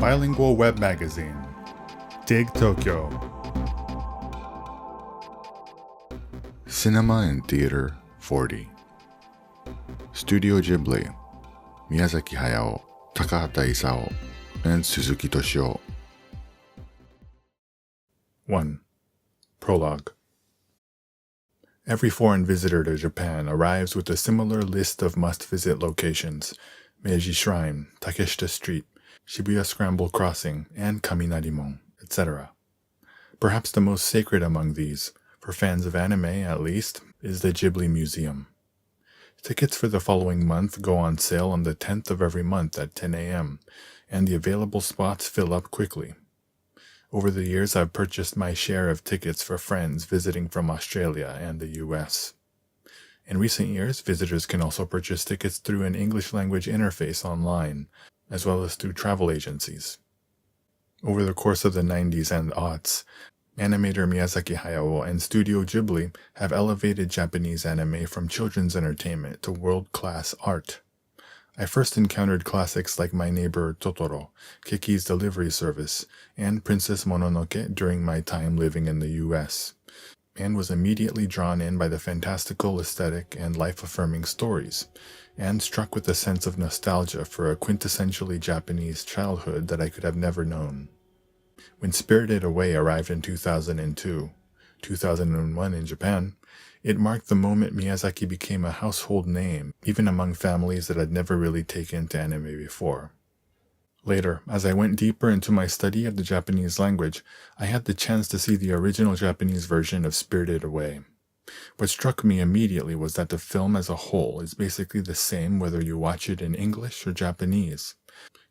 bilingual web magazine, Dig Tokyo. Cinema and Theater 40. Studio Ghibli, Miyazaki Hayao, Takahata Isao, and Suzuki Toshio. 1. Prologue. Every foreign visitor to Japan arrives with a similar list of must-visit locations: Meiji Shrine, Takeshita Street, Shibuya Scramble Crossing, and Kaminarimon, etc. Perhaps the most sacred among these, for fans of anime at least, is the Ghibli Museum. Tickets for the following month go on sale on the 10th of every month at 10 a.m., and the available spots fill up quickly. Over the years, I've purchased my share of tickets for friends visiting from Australia and the US. In recent years, visitors can also purchase tickets through an English-language interface online, as well as through travel agencies. Over the course of the 90s and aughts, animator Miyazaki Hayao and Studio Ghibli have elevated Japanese anime from children's entertainment to world-class art. I first encountered classics like My Neighbor Totoro, Kiki's Delivery Service, and Princess Mononoke during my time living in the US, and was immediately drawn in by the fantastical aesthetic and life-affirming stories, and struck with a sense of nostalgia for a quintessentially Japanese childhood that I could have never known. When Spirited Away arrived in 2001 in Japan, it marked the moment Miyazaki became a household name, even among families that had never really taken to anime before. Later, as I went deeper into my study of the Japanese language, I had the chance to see the original Japanese version of Spirited Away. What struck me immediately was that the film as a whole is basically the same whether you watch it in English or Japanese.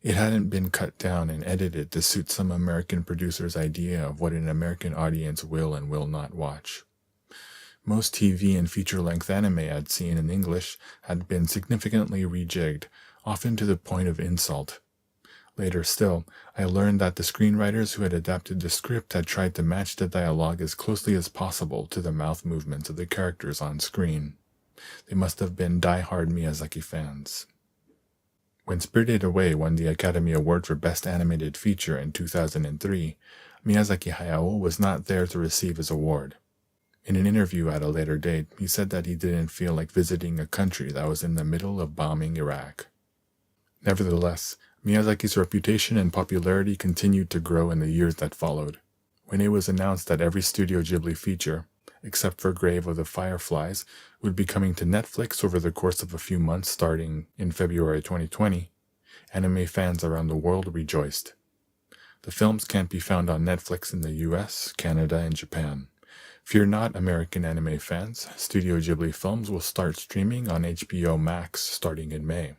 It hadn't been cut down and edited to suit some American producer's idea of what an American audience will and will not watch. Most TV and feature-length anime I'd seen in English had been significantly rejigged, often to the point of insult. Later still, I learned that the screenwriters who had adapted the script had tried to match the dialogue as closely as possible to the mouth movements of the characters on screen. They must have been die-hard Miyazaki fans. When Spirited Away won the Academy Award for Best Animated Feature in 2003, Miyazaki Hayao was not there to receive his award. In an interview at a later date, he said that he didn't feel like visiting a country that was in the middle of bombing Iraq. Nevertheless, Miyazaki's reputation and popularity continued to grow in the years that followed. When it was announced that every Studio Ghibli feature, except for Grave of the Fireflies, would be coming to Netflix over the course of a few months starting in February 2020, anime fans around the world rejoiced. The films can't be found on Netflix in the US, Canada, and Japan. Fear not, American anime fans, Studio Ghibli films will start streaming on HBO Max starting in May.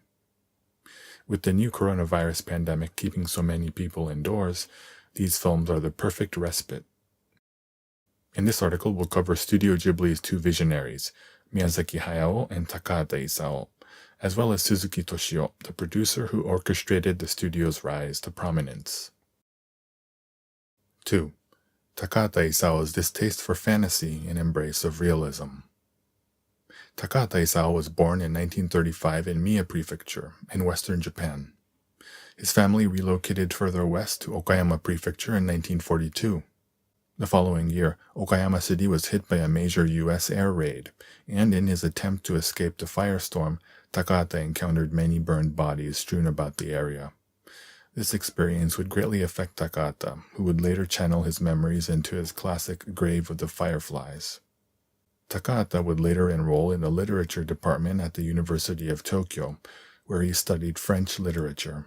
With the new coronavirus pandemic keeping so many people indoors, these films are the perfect respite. In this article, we'll cover Studio Ghibli's two visionaries, Miyazaki Hayao and Takahata Isao, as well as Suzuki Toshio, the producer who orchestrated the studio's rise to prominence. 2. Takahata Isao's distaste for fantasy and embrace of realism. Takahata Isao was born in 1935 in Mie Prefecture, in western Japan. His family relocated further west to Okayama Prefecture in 1942. The following year, Okayama City was hit by a major U.S. air raid, and in his attempt to escape the firestorm, Takahata encountered many burned bodies strewn about the area. This experience would greatly affect Takahata, who would later channel his memories into his classic Grave of the Fireflies. Takahata would later enroll in the literature department at the University of Tokyo, where he studied French literature.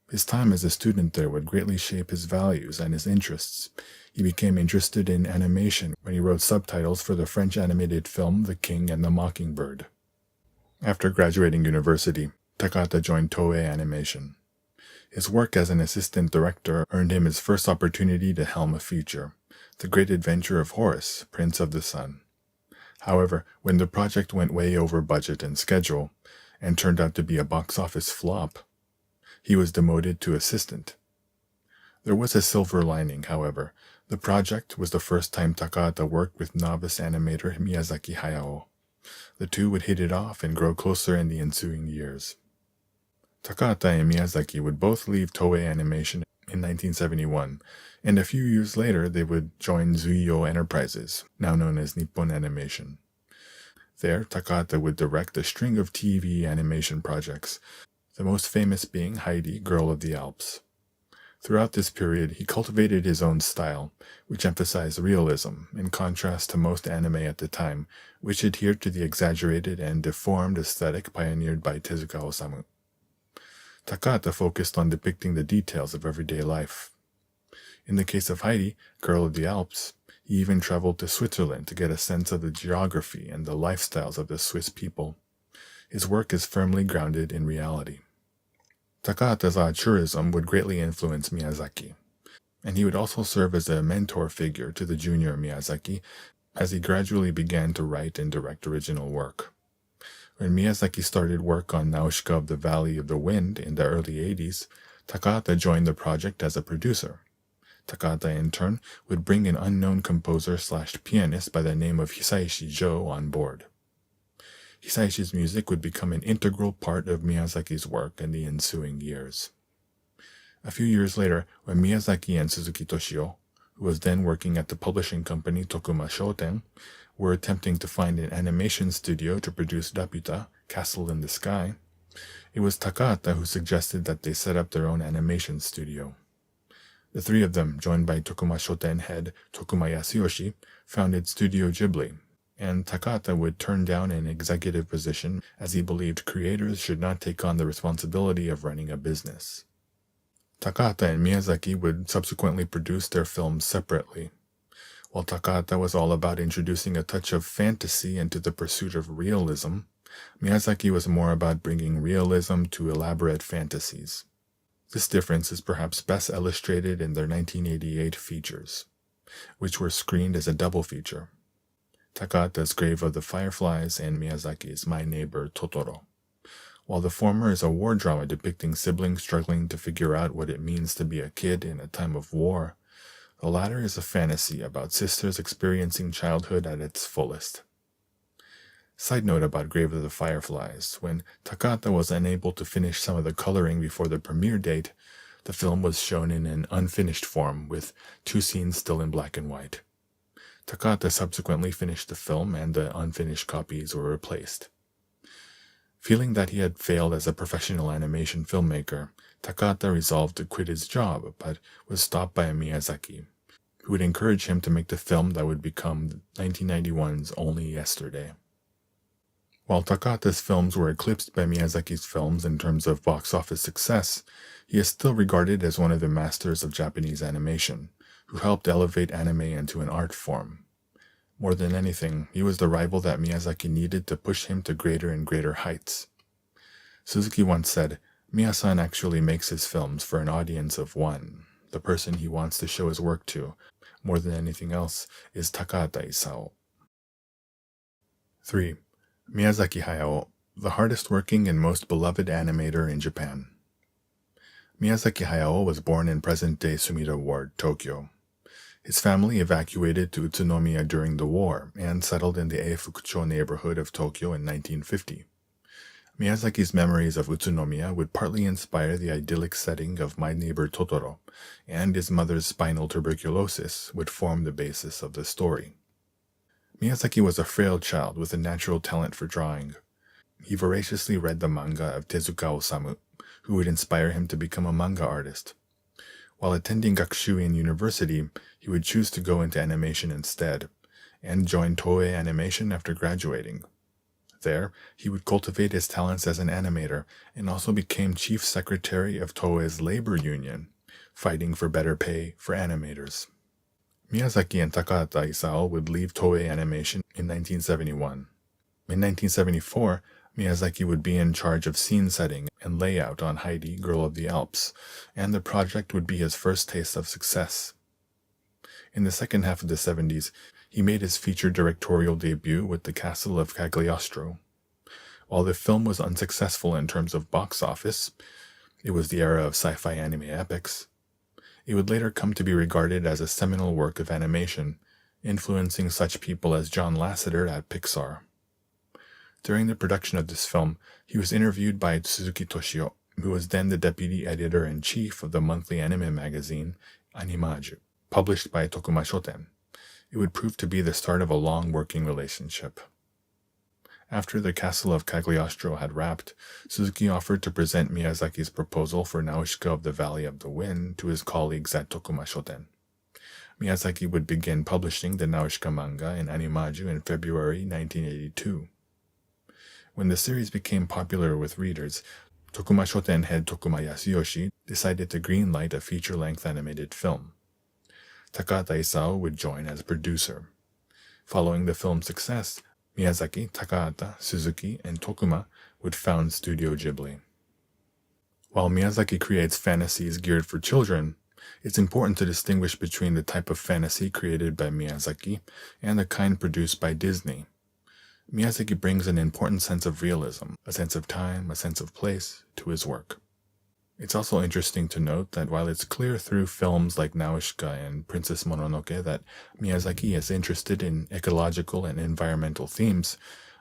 His time as a student there would greatly shape his values and his interests. He became interested in animation when he wrote subtitles for the French animated film The King and the Mockingbird. After graduating university, Takahata joined Toei Animation. His work as an assistant director earned him his first opportunity to helm a feature, The Great Adventure of Horace, Prince of the Sun. However, when the project went way over budget and schedule, and turned out to be a box office flop, he was demoted to assistant. There was a silver lining, however. The project was the first time Takahata worked with novice animator Miyazaki Hayao. The two would hit it off and grow closer in the ensuing years. Takahata and Miyazaki would both leave Toei Animation in 1971, and a few years later they would join Zuiyo Enterprises, now known as Nippon Animation. There, Takahata would direct a string of TV animation projects, the most famous being Heidi, Girl of the Alps. Throughout this period, he cultivated his own style, which emphasized realism, in contrast to most anime at the time, which adhered to the exaggerated and deformed aesthetic pioneered by Tezuka Osamu. Takahata focused on depicting the details of everyday life. In the case of Heidi, Girl of the Alps, he even traveled to Switzerland to get a sense of the geography and the lifestyles of the Swiss people. His work is firmly grounded in reality. Takahata's auteurism would greatly influence Miyazaki, and he would also serve as a mentor figure to the junior Miyazaki as he gradually began to write and direct original work. When Miyazaki started work on Nausicaa of the Valley of the Wind in the early 80s, Takahata joined the project as a producer. Takahata, in turn, would bring an unknown composer/pianist by the name of Hisaishi Joe on board. Hisaishi's music would become an integral part of Miyazaki's work in the ensuing years. A few years later, when Miyazaki and Suzuki Toshio, who was then working at the publishing company Tokuma Shoten, were attempting to find an animation studio to produce Laputa, Castle in the Sky, it was Takahata who suggested that they set up their own animation studio. The three of them, joined by Tokuma Shoten head Tokuma Yasuyoshi, founded Studio Ghibli, and Takahata would turn down an executive position as he believed creators should not take on the responsibility of running a business. Takahata and Miyazaki would subsequently produce their films separately. While Takahata was all about introducing a touch of fantasy into the pursuit of realism, Miyazaki was more about bringing realism to elaborate fantasies. This difference is perhaps best illustrated in their 1988 features, which were screened as a double feature: Takahata's Grave of the Fireflies and Miyazaki's My Neighbor Totoro. While the former is a war drama depicting siblings struggling to figure out what it means to be a kid in a time of war, the latter is a fantasy about sisters experiencing childhood at its fullest. Side note about Grave of the Fireflies: when Takahata was unable to finish some of the coloring before the premiere date, the film was shown in an unfinished form with 2 scenes still in black and white. Takahata subsequently finished the film and the unfinished copies were replaced. Feeling that he had failed as a professional animation filmmaker, Takahata resolved to quit his job, but was stopped by Miyazaki, who would encourage him to make the film that would become 1991's Only Yesterday. While Takahata's films were eclipsed by Miyazaki's films in terms of box office success, he is still regarded as one of the masters of Japanese animation, who helped elevate anime into an art form. More than anything, he was the rival that Miyazaki needed to push him to greater and greater heights. Suzuki once said, "Miya-san actually makes his films for an audience of one. The person he wants to show his work to, more than anything else, is Takahata Isao." 3. Miyazaki Hayao, the hardest working and most beloved animator in Japan. Miyazaki Hayao was born in present-day Sumida Ward, Tokyo. His family evacuated to Utsunomiya during the war and settled in the Eifukucho neighborhood of Tokyo in 1950. Miyazaki's memories of Utsunomiya would partly inspire the idyllic setting of My Neighbor Totoro, and his mother's spinal tuberculosis would form the basis of the story. Miyazaki was a frail child with a natural talent for drawing. He voraciously read the manga of Tezuka Osamu, who would inspire him to become a manga artist. While attending Gakushuin University, he would choose to go into animation instead, and join Toei Animation after graduating. There, he would cultivate his talents as an animator, and also became chief secretary of Toei's labor union, fighting for better pay for animators. Miyazaki and Takahata Isao would leave Toei Animation in 1971. In 1974, Miyazaki would be in charge of scene setting and layout on Heidi, Girl of the Alps, and the project would be his first taste of success. In the second half of the 70s, he made his feature directorial debut with The Castle of Cagliostro. While the film was unsuccessful in terms of box office, it was the era of sci-fi anime epics, it would later come to be regarded as a seminal work of animation, influencing such people as John Lasseter at Pixar. During the production of this film, he was interviewed by Suzuki Toshio, who was then the deputy editor-in-chief of the monthly anime magazine Animaju, published by Tokuma Shoten. It would prove to be the start of a long working relationship. After The Castle of Cagliostro had wrapped, Suzuki offered to present Miyazaki's proposal for Nausicaa of the Valley of the Wind to his colleagues at Tokuma Shoten. Miyazaki would begin publishing the Nausicaa manga in Animaju in February 1982. When the series became popular with readers, Tokuma Shoten head Tokuma Yasuyoshi decided to greenlight a feature-length animated film. Takahata Isao would join as producer. Following the film's success, Miyazaki, Takahata, Suzuki, and Tokuma would found Studio Ghibli. While Miyazaki creates fantasies geared for children, it's important to distinguish between the type of fantasy created by Miyazaki and the kind produced by Disney. Miyazaki brings an important sense of realism, a sense of time, a sense of place, to his work. It's also interesting to note that while it's clear through films like Nausicaa and Princess Mononoke that Miyazaki is interested in ecological and environmental themes,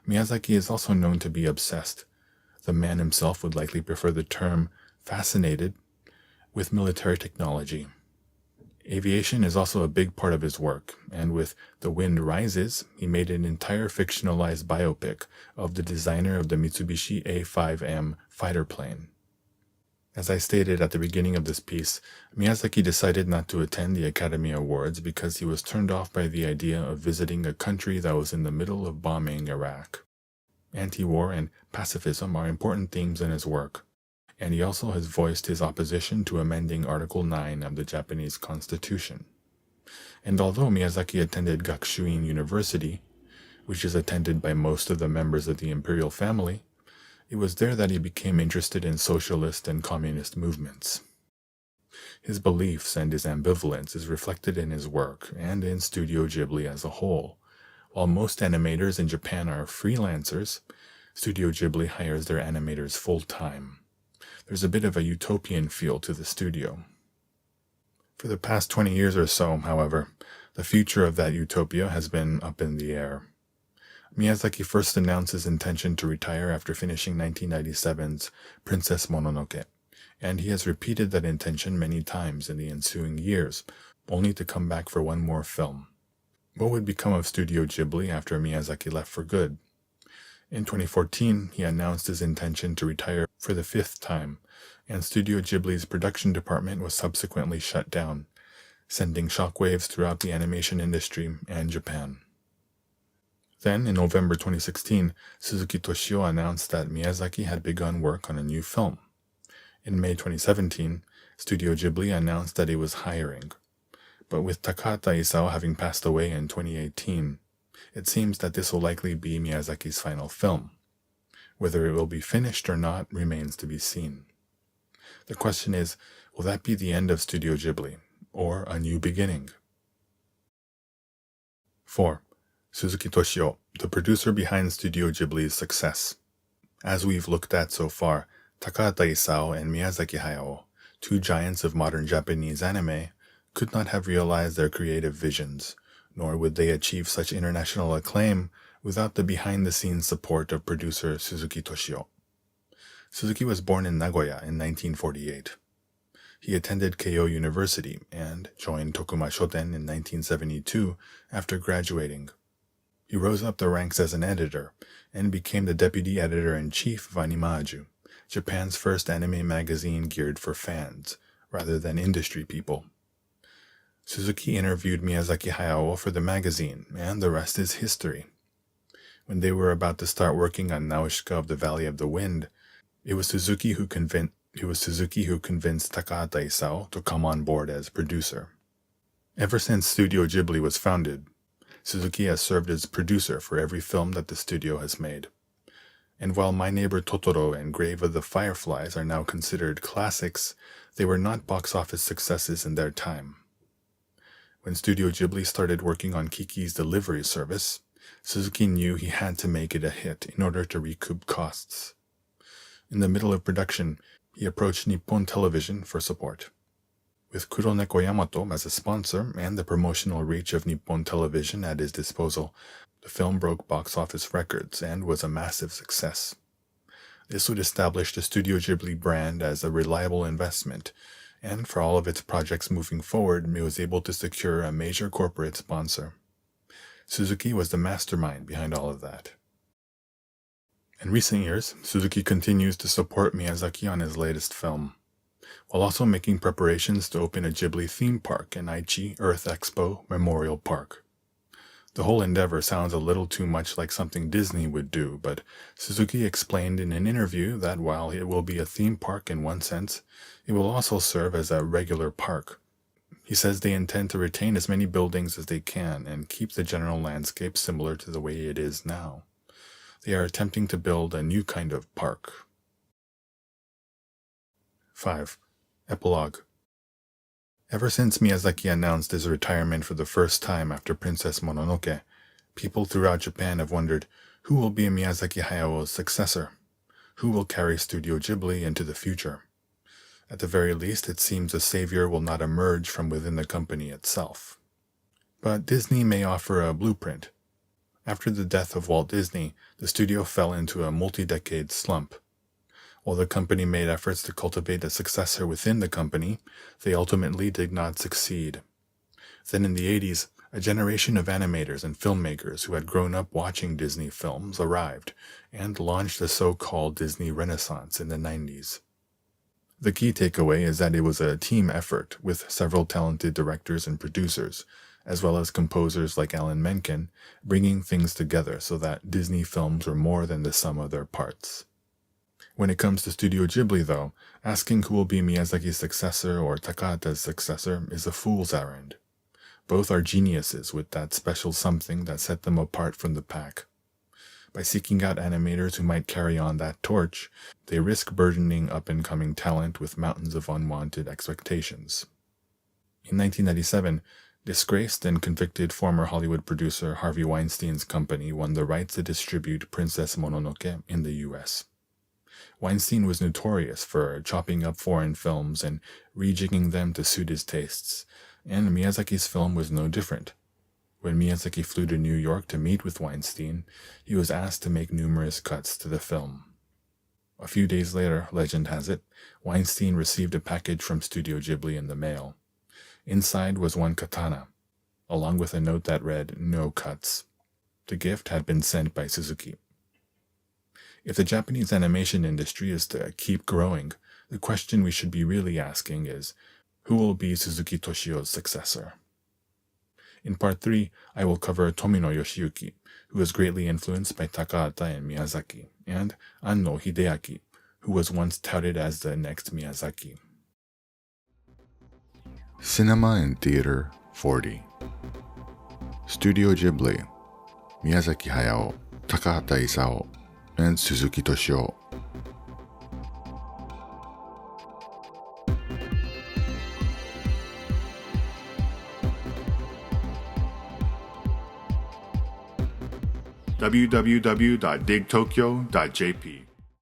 Miyazaki is also known to be obsessed. The man himself would likely prefer the term fascinated with military technology. Aviation is also a big part of his work, and with The Wind Rises, he made an entire fictionalized biopic of the designer of the Mitsubishi A5M fighter plane. As I stated at the beginning of this piece, Miyazaki decided not to attend the Academy Awards because he was turned off by the idea of visiting a country that was in the middle of bombing Iraq. Anti-war and pacifism are important themes in his work, and he also has voiced his opposition to amending Article 9 of the Japanese Constitution. And although Miyazaki attended Gakushuin University, which is attended by most of the members of the imperial family, it was there that he became interested in socialist and communist movements. His beliefs and his ambivalence is reflected in his work and in Studio Ghibli as a whole. While most animators in Japan are freelancers, Studio Ghibli hires their animators full-time. There's a bit of a utopian feel to the studio. For the past 20 years or so, however, the future of that utopia has been up in the air. Miyazaki first announced his intention to retire after finishing 1997's Princess Mononoke, and he has repeated that intention many times in the ensuing years, only to come back for one more film. What would become of Studio Ghibli after Miyazaki left for good? In 2014, he announced his intention to retire for the 5th time, and Studio Ghibli's production department was subsequently shut down, sending shockwaves throughout the animation industry and Japan. Then, in November 2016, Suzuki Toshio announced that Miyazaki had begun work on a new film. In May 2017, Studio Ghibli announced that it was hiring. But with Takahata Isao having passed away in 2018, it seems that this will likely be Miyazaki's final film. Whether it will be finished or not remains to be seen. The question is, will that be the end of Studio Ghibli, or a new beginning? 4. Suzuki Toshio, the producer behind Studio Ghibli's success. As we've looked at so far, Takahata Isao and Miyazaki Hayao, two giants of modern Japanese anime, could not have realized their creative visions, nor would they achieve such international acclaim without the behind-the-scenes support of producer Suzuki Toshio. Suzuki was born in Nagoya in 1948. He attended Keio University and joined Tokuma Shoten in 1972 after graduating. He rose up the ranks as an editor and became the deputy editor-in-chief of Animaju, Japan's first anime magazine geared for fans, rather than industry people. Suzuki interviewed Miyazaki Hayao for the magazine, and the rest is history. When they were about to start working on Nausicaa of the Valley of the Wind, it was Suzuki who convinced Takahata Isao to come on board as producer. Ever since Studio Ghibli was founded, Suzuki has served as producer for every film that the studio has made. And while My Neighbor Totoro and Grave of the Fireflies are now considered classics, they were not box office successes in their time. When Studio Ghibli started working on Kiki's delivery service, Suzuki knew he had to make it a hit in order to recoup costs. In the middle of production, he approached Nippon Television for support. With Kuroneko Yamato as a sponsor and the promotional reach of Nippon Television at his disposal, the film broke box office records and was a massive success. This would establish the Studio Ghibli brand as a reliable investment, and for all of its projects moving forward, it was able to secure a major corporate sponsor. Suzuki was the mastermind behind all of that. In recent years, Suzuki continues to support Miyazaki on his latest film, while also making preparations to open a Ghibli theme park in Aichi Earth Expo Memorial Park. The whole endeavor sounds a little too much like something Disney would do, but Suzuki explained in an interview that while it will be a theme park in one sense, it will also serve as a regular park. He says they intend to retain as many buildings as they can and keep the general landscape similar to the way it is now. They are attempting to build a new kind of park. 5. Epilogue. Ever since Miyazaki announced his retirement for the first time after Princess Mononoke, people throughout Japan have wondered who will be Miyazaki Hayao's successor? Who will carry Studio Ghibli into the future? At the very least, it seems a savior will not emerge from within the company itself. But Disney may offer a blueprint. After the death of Walt Disney, the studio fell into a multi-decade slump. While the company made efforts to cultivate a successor within the company, they ultimately did not succeed. Then in the 80s, a generation of animators and filmmakers who had grown up watching Disney films arrived and launched the so-called Disney Renaissance in the 90s. The key takeaway is that it was a team effort with several talented directors and producers, as well as composers like Alan Menken, bringing things together so that Disney films were more than the sum of their parts. When it comes to Studio Ghibli, though, asking who will be Miyazaki's successor or Takahata's successor is a fool's errand. Both are geniuses with that special something that set them apart from the pack. By seeking out animators who might carry on that torch, they risk burdening up-and-coming talent with mountains of unwanted expectations. In 1997, disgraced and convicted former Hollywood producer Harvey Weinstein's company won the rights to distribute Princess Mononoke in the U.S. Weinstein was notorious for chopping up foreign films and rejigging them to suit his tastes, and Miyazaki's film was no different. When Miyazaki flew to New York to meet with Weinstein, he was asked to make numerous cuts to the film. A few days later, legend has it, Weinstein received a package from Studio Ghibli in the mail. Inside was one katana, along with a note that read, "No cuts." The gift had been sent by Suzuki. If the Japanese animation industry is to keep growing, the question we should be really asking is, who will be Suzuki Toshio's successor? In Part 3, I will cover Tomino Yoshiyuki, who was greatly influenced by Takahata and Miyazaki, and Anno Hideaki, who was once touted as the next Miyazaki. Cinema and Theater 40. Studio Ghibli, Miyazaki Hayao, Takahata Isao, and Suzuki Toshio. www.digtokyo.jp